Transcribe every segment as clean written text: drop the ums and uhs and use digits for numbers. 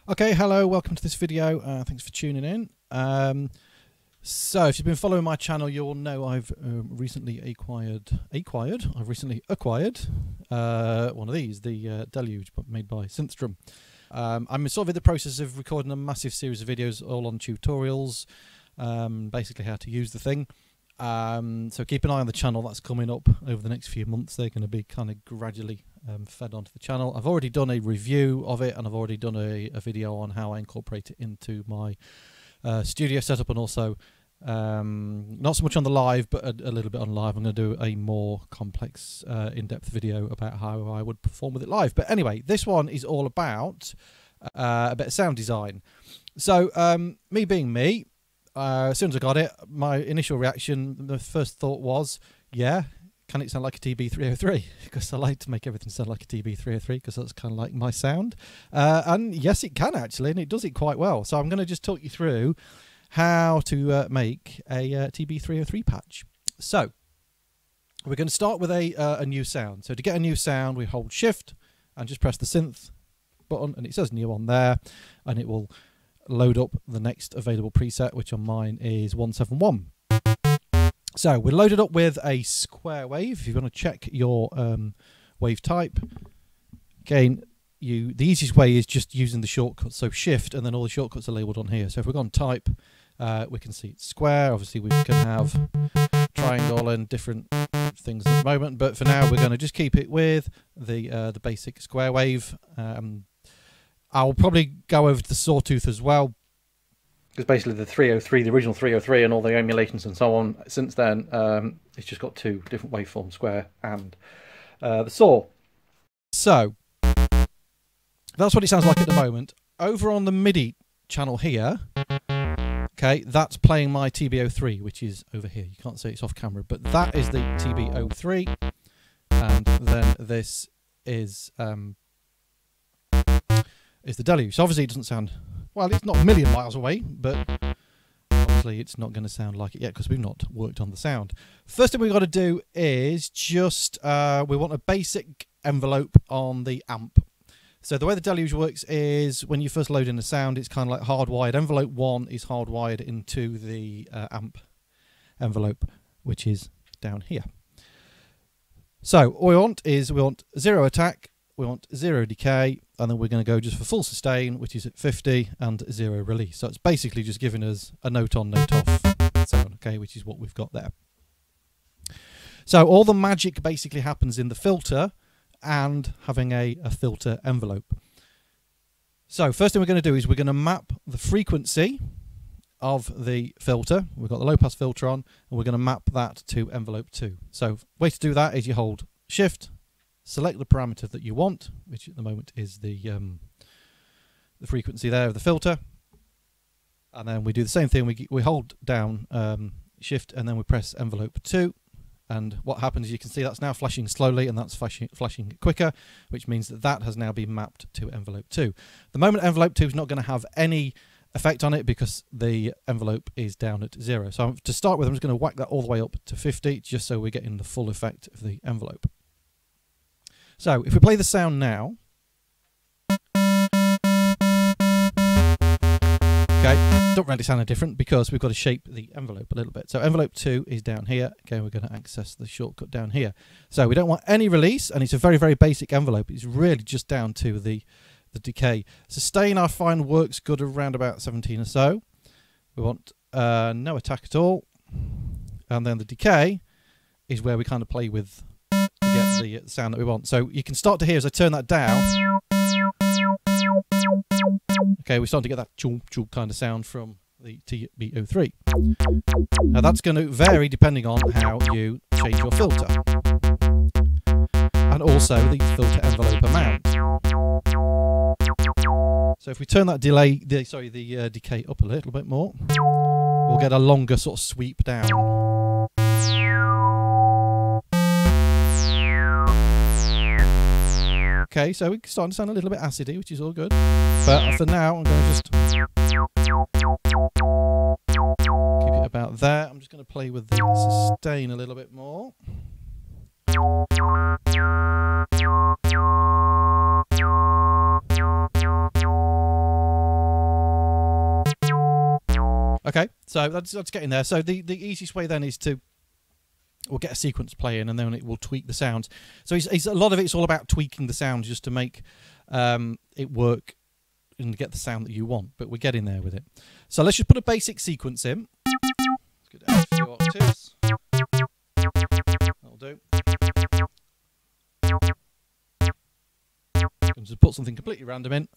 Okay, hello, welcome to this video. Thanks for tuning in. So if you've been following my channel, you'll know I've recently acquired one of these, the Deluge, made by Synthstrom. I'm sort of in the process of recording a massive series of videos, all on tutorials, basically how to use the thing. So keep an eye on the channel. That's coming up over the next few months. They're going to be kind of gradually fed onto the channel. I've already done a review of it, and I've already done a video on how I incorporate it into my studio setup, and also not so much on the live, but a little bit on live. I'm going to do a more complex, in-depth video about how I would perform with it live. But anyway, this one is all about a bit of sound design. So me being me, as soon as I got it, my initial reaction, the first thought was, yeah, can it sound like a TB303? Because I like to make everything sound like a TB303, because that's kind of like my sound. And yes, it can actually, and it does it quite well. So I'm going to just talk you through how to make a TB303 patch. So we're going to start with a new sound. So to get a new sound, we hold Shift and just press the synth button, and it says new on there, and it will load up the next available preset, which on mine is 171. So we're loaded up with a square wave. If you want to check your wave type, again, the easiest way is just using the shortcut. So Shift, and then all the shortcuts are labeled on here. So if we're going to type, we can see it's square. Obviously, we can have triangle and different things at the moment, but for now, we're going to just keep it with the basic square wave. I'll probably go over to the sawtooth as well, because basically the 303, the original 303, and all the emulations and so on since then, it's just got two different waveforms, square and the saw. So that's what it sounds like at the moment. Over on the MIDI channel here, okay, that's playing my TB303, which is over here. You can't see it's off camera, but that is the TB303, and then this is the Deluge. So obviously it doesn't sound, well, it's not a million miles away, but obviously it's not going to sound like it yet because we've not worked on the sound. First thing we've got to do is just, we want a basic envelope on the amp. So the way the Deluge works is when you first load in the sound, it's kind of like hardwired. Envelope 1 is hardwired into the amp envelope, which is down here. So all we want is, we want 0 attack, we want 0 decay, and then we're going to go just for full sustain, which is at 50, and 0 release. So it's basically just giving us a note on, note off sound, okay, which is what we've got there. So all the magic basically happens in the filter and having a filter envelope. So first thing we're going to do is we're going to map the frequency of the filter. We've got the low pass filter on, and we're going to map that to envelope 2. So way to do that is you hold Shift, select the parameter that you want, which at the moment is the frequency there of the filter, and then we do the same thing. We hold down Shift, and then we press envelope 2, and what happens is you can see that's now flashing slowly, and that's flashing quicker, which means that that has now been mapped to envelope 2. The moment envelope 2 is not going to have any effect on it because the envelope is down at 0. So to start with, I'm just going to whack that all the way up to 50, just so we're getting the full effect of the envelope. So if we play the sound now, okay, don't really sound any different because we've got to shape the envelope a little bit. So envelope 2 is down here. Okay, we're going to access the shortcut down here. So we don't want any release, and it's a very, very basic envelope. It's really just down to the decay. Sustain, I find, works good around about 17 or so. We want no attack at all. And then the decay is where we kind of play with to get the sound that we want. So you can start to hear as I turn that down. Okay, we're starting to get that chunk chunk kind of sound from the TB303. Now that's going to vary depending on how you change your filter, and also the filter envelope amount. So if we turn that the decay up a little bit more, we'll get a longer sort of sweep down. Okay, so we're starting to sound a little bit acidy, which is all good. But for now, I'm going to just keep it about there. I'm just going to play with the sustain a little bit more. Okay, so that's getting there. So the easiest way then is to we'll get a sequence playing and then it will tweak the sounds. So a lot of it's all about tweaking the sounds just to make it work and get the sound that you want. But we're getting there with it. So let's just put a basic sequence in. Let's get down a few octaves. That'll do. And just put something completely random in.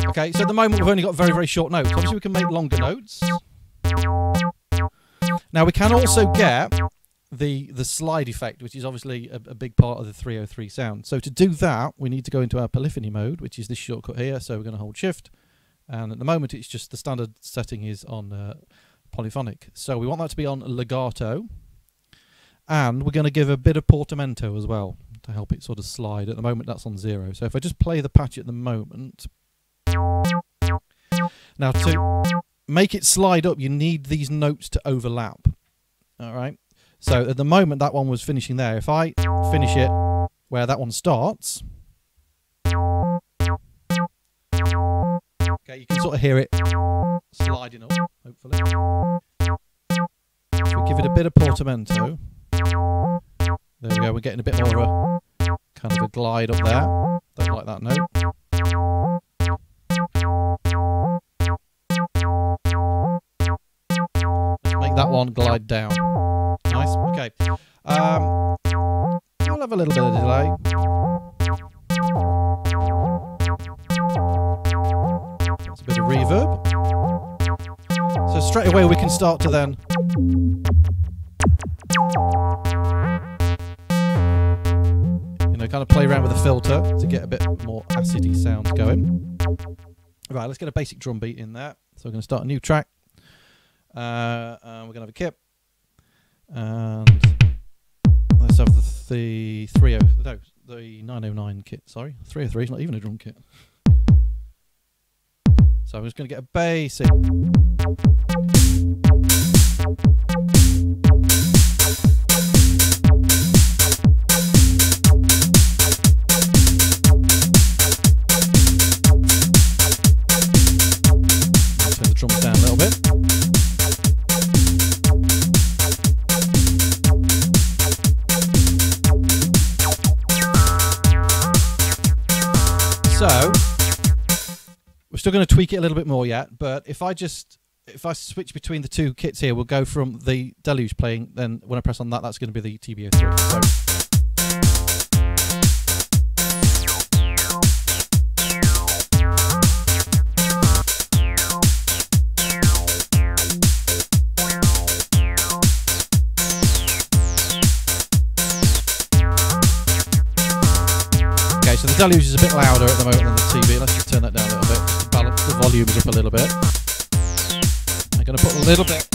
Okay, so at the moment we've only got very, very short notes. Obviously we can make longer notes. Now we can also get the slide effect, which is obviously a big part of the 303 sound. So to do that, we need to go into our polyphony mode, which is this shortcut here. So we're going to hold Shift. And at the moment it's just the standard setting is on polyphonic. So we want that to be on legato. And we're going to give a bit of portamento as well to help it sort of slide. At the moment that's on 0. So if I just play the patch at the moment. Now to make it slide up, you need these notes to overlap. All right. So at the moment that one was finishing there. If I finish it where that one starts, okay, you can sort of hear it sliding up, hopefully. If we give it a bit of portamento, there we go, we're getting a bit more of a kind of a glide up there. Don't like that note. Let's make that one glide down. Nice, okay. We'll have a little bit of delay. That's a bit of reverb. So straight away we can start to then kind of play around with the filter to get a bit more acidy sounds going. Right, let's get a basic drum beat in there. So we're going to start a new track. And we're going to have a kit. And let's have the 909 kit, sorry. 303 is not even a drum kit. So I'm just going to get a basic. Drums down a little bit. So we're still going to tweak it a little bit more yet, but if I switch between the two kits here, we'll go from the Deluge playing, then when I press on that, that's going to be the TB303. So so the Deluge is a bit louder at the moment than the TB. Let's just turn that down a little bit, just to balance the volumes up a little bit. I'm going to put a little bit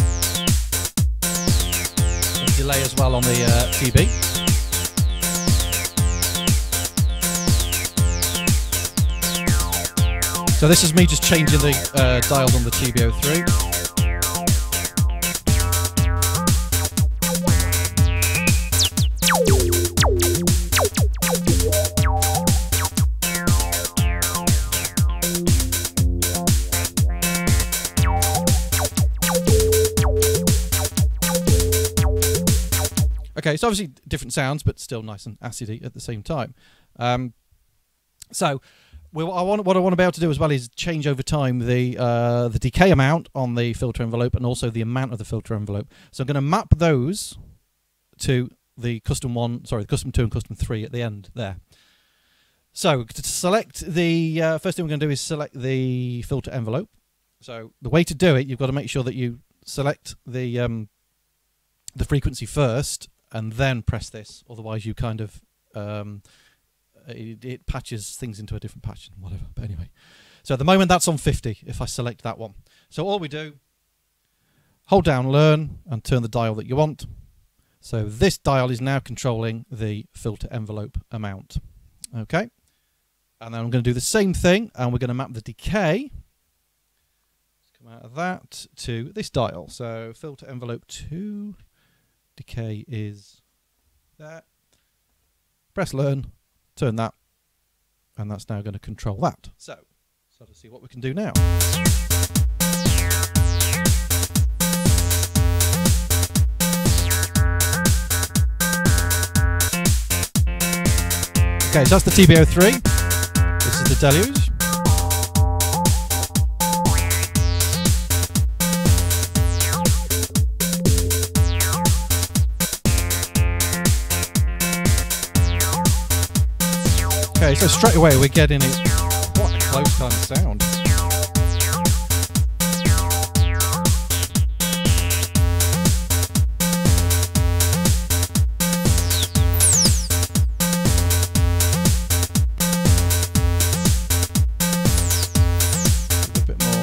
of delay as well on the TB. So this is me just changing the dials on the TB303. Okay, so obviously different sounds, but still nice and acidy at the same time. So what I want to be able to do as well is change over time the decay amount on the filter envelope and also the amount of the filter envelope. So I'm going to map those to the custom 1, sorry, the custom 2 and custom 3 at the end there. So to select the first thing we're going to do is select the filter envelope. So the way to do it, you've got to make sure that you select the frequency first and then press this, otherwise you kind of it patches things into a different patch and whatever. But anyway, so at the moment that's on 50 if I select that one. So all we do, hold down learn and turn the dial that you want. So this dial is now controlling the filter envelope amount. Okay, and then I'm going to do the same thing and we're going to map the decay. Let's come out of that to this dial. So filter envelope 2. Decay is there. Press learn, turn that, and that's now going to control that. So let's see what we can do now. Okay, so that's the TB303. This is the Deluge. Okay, so straight away we're getting it quite a close kind of sound. A bit more.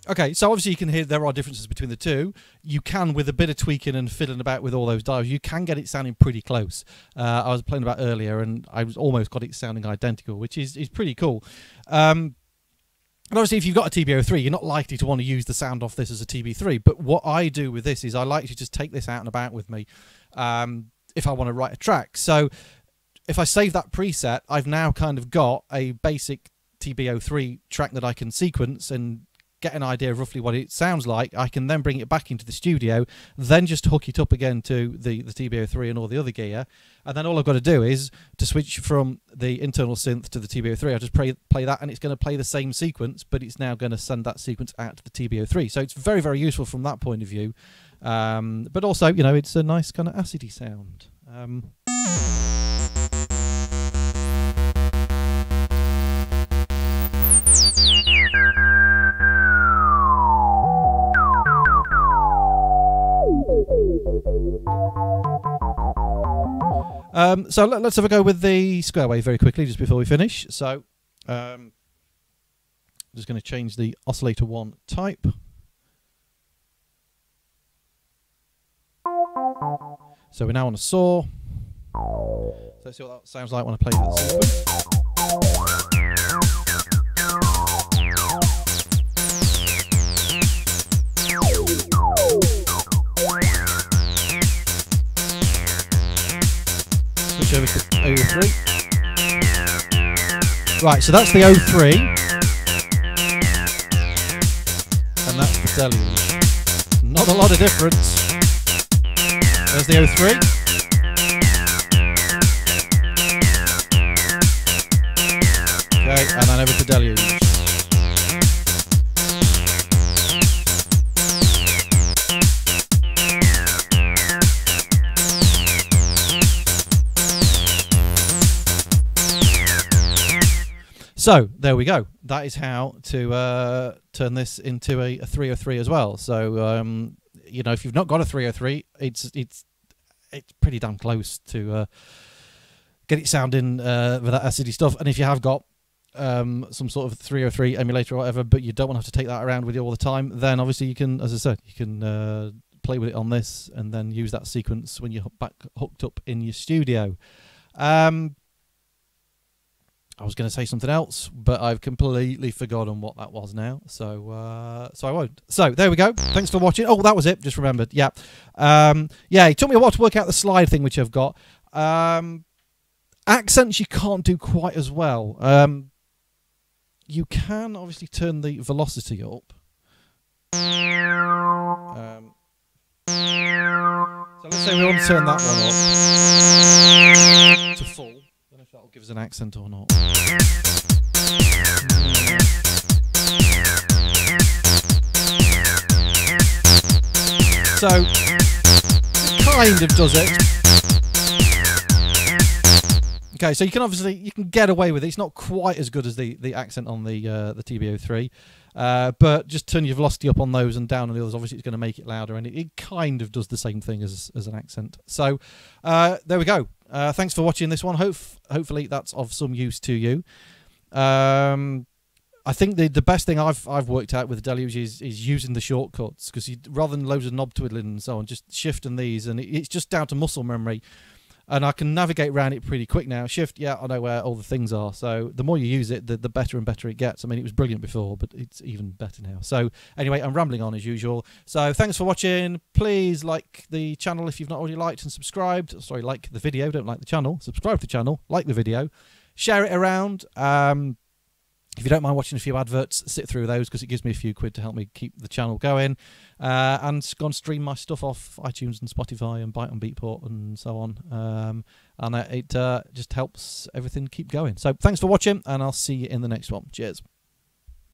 Okay, so obviously you can hear there are differences between the two. You can, with a bit of tweaking and fiddling about with all those dials, you can get it sounding pretty close. I was playing about earlier and I almost got it sounding identical, which is pretty cool. And obviously if you've got a TB303, you're not likely to want to use the sound off this as a TB3, but what I do with this is I like to just take this out and about with me if I want to write a track. So if I save that preset, I've now kind of got a basic TB303 track that I can sequence and get an idea of roughly what it sounds like. I can then bring it back into the studio, then just hook it up again to the TB303 and all the other gear, and then all I've got to do is to switch from the internal synth to the TB303. I just play that and it's going to play the same sequence, but it's now going to send that sequence out to the TB303. So it's very, very useful from that point of view, but also, you know, it's a nice kind of acidy sound. So let's have a go with the square wave very quickly just before we finish. So I'm just going to change the oscillator 1 type. So we're now on a saw. So let's see what that sounds like when I play that sequence. Over to 03. Right, so that's the 03 and that's the Deluge. Not a lot of difference. There's the 03. Okay, and then over to Deluge. So there we go. That is how to turn this into a 303 as well. So you know, if you've not got a 303, it's pretty damn close to get it sounding with that acidy stuff. And if you have got some sort of 303 emulator or whatever, but you don't want to have to take that around with you all the time, then obviously you can, as I said, you can play with it on this and then use that sequence when you're back hooked up in your studio. I was going to say something else, but I've completely forgotten what that was now, so I won't. So there we go. Thanks for watching. Oh, that was it. Just remembered. Yeah, yeah. It took me a while to work out the slide thing, which I've got. Accents you can't do quite as well. You can obviously turn the velocity up. So let's say we want to turn that one up to full. I don't know if that'll give us an accent or not. So it kind of does it. Okay, so you can get away with it. It's not quite as good as the accent on the TB3, but just turn your velocity up on those and down on the others. Obviously, it's going to make it louder, and it kind of does the same thing as an accent. So there we go. Thanks for watching this one. Hopefully that's of some use to you. I think the best thing I've worked out with the Deluge is using the shortcuts, because rather than loads of knob twiddling and so on, just shifting these, and it's just down to muscle memory. And I can navigate around it pretty quick now. Shift, yeah, I know where all the things are. So the more you use it, the better and better it gets. I mean, it was brilliant before, but it's even better now. So anyway, I'm rambling on as usual. So thanks for watching. Please like the channel if you've not already liked and subscribed. Sorry, like the video, don't like the channel. Subscribe to the channel, like the video. Share it around. If you don't mind watching a few adverts, sit through those, because it gives me a few quid to help me keep the channel going. And go and stream my stuff off iTunes and Spotify and Byte on Beatport and so on. And it just helps everything keep going. So thanks for watching, and I'll see you in the next one. Cheers.